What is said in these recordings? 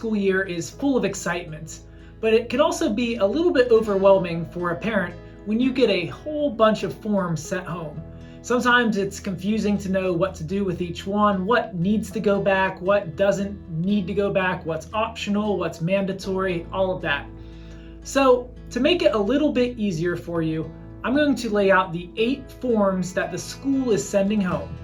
school year is full of excitement, but it can also be a little bit overwhelming for a parent when you get a whole bunch of forms sent home. Sometimes it's confusing to know what to do with each one, what needs to go back, what doesn't need to go back, what's optional, what's mandatory, all of that. So to make it a little bit easier for you, I'm going to lay out the 8 forms that the school is sending home.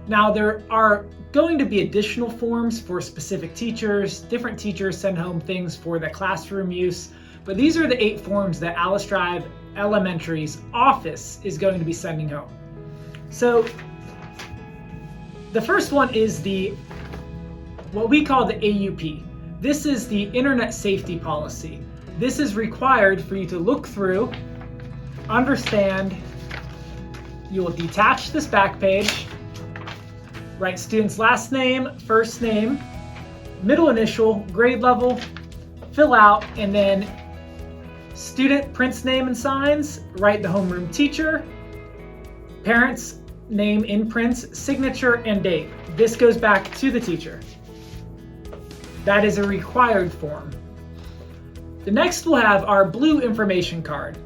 Now there are going to be additional forms for specific teachers. Different teachers send home things for the classroom use, but these are the 8 forms that Alice Drive Elementary's office is going to be sending home. So the first one is what we call the AUP. This is the Internet Safety Policy. This is required for you to look through, understand. You will detach this back page, write student's last name, first name, middle initial, grade level, fill out, and then student prints name and signs, write the homeroom teacher, parents name in prints, signature, and date. This goes back to the teacher. That is a required form. The next we'll have our blue information card.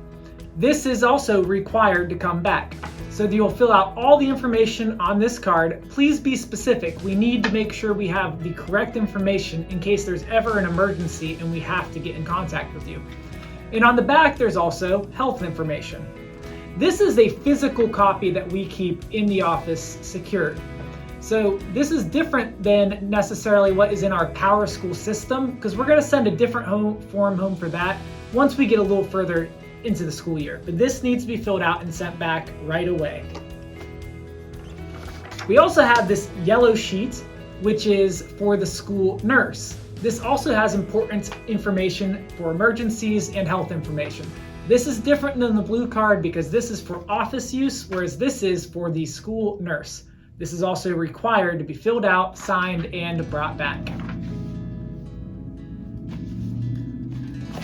This is also required to come back. So you'll fill out all the information on this card. Please be specific. We need to make sure we have the correct information in case there's ever an emergency and we have to get in contact with you. And on the back, there's also health information. This is a physical copy that we keep in the office secured. So this is different than necessarily what is in our Power School system, because we're going to send a different form home for that once we get a little further into the school year. But this needs to be filled out and sent back right away. We also have this yellow sheet, which is for the school nurse. This also has important information for emergencies and health information. This is different than the blue card because this is for office use, whereas this is for the school nurse. This is also required to be filled out, signed, and brought back.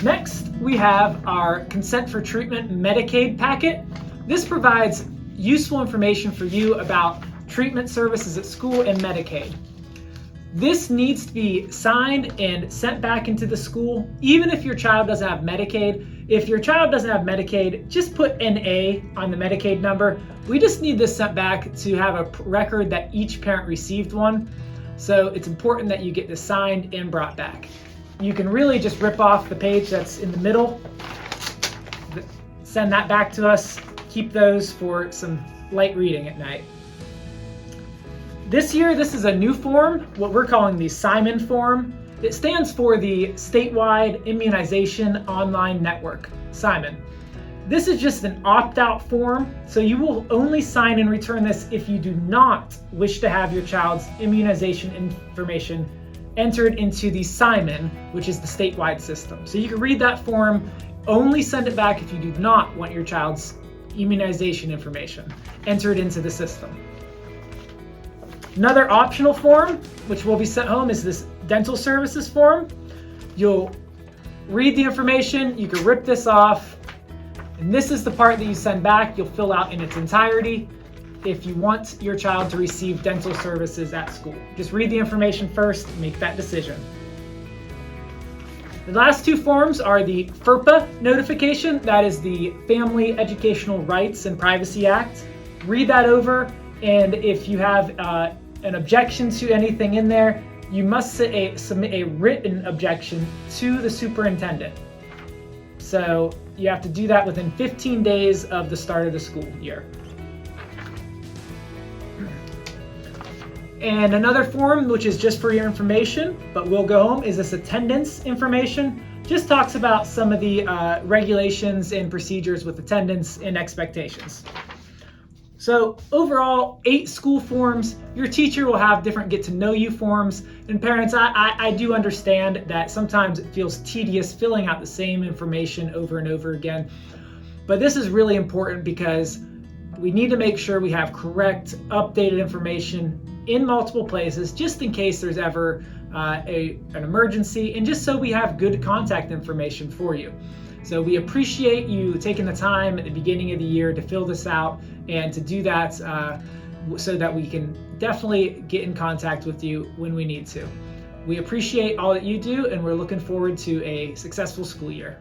Next, we have our Consent for Treatment Medicaid packet. This provides useful information for you about treatment services at school and Medicaid. This needs to be signed and sent back into the school, even if your child doesn't have Medicaid. If your child doesn't have Medicaid, just put NA on the Medicaid number. We just need this sent back to have a record that each parent received one. So it's important that you get this signed and brought back. You can really just rip off the page that's in the middle, send that back to us, keep those for some light reading at night. This year, this is a new form, what we're calling the Simon form. It stands for the Statewide Immunization Online Network, Simon. This is just an opt-out form, so you will only sign and return this if you do not wish to have your child's immunization information entered into the Simon, which is the statewide system. So you can read that form, only send it back if you do not want your child's immunization information entered into the system. Another optional form, which will be sent home, is this dental services form. You'll read the information, you can rip this off, and this is the part that you send back. You'll fill out in its entirety if you want your child to receive dental services at school. Just read the information first, make that decision. The last 2 forms are the FERPA notification, that is the Family Educational Rights and Privacy Act. Read that over, and if you have an objection to anything in there, you must submit a written objection to the superintendent. So you have to do that within 15 days of the start of the school year. And another form, which is just for your information, but will go home, is this attendance information. Just talks about some of the regulations and procedures with attendance and expectations. So overall, 8 school forms. Your teacher will have different get to know you forms. And parents, I do understand that sometimes it feels tedious filling out the same information over and over again. But this is really important because we need to make sure we have correct, updated information in multiple places, just in case there's ever an emergency, and just so we have good contact information for you. So we appreciate you taking the time at the beginning of the year to fill this out and to do that so that we can definitely get in contact with you when we need to. We appreciate all that you do, and we're looking forward to a successful school year.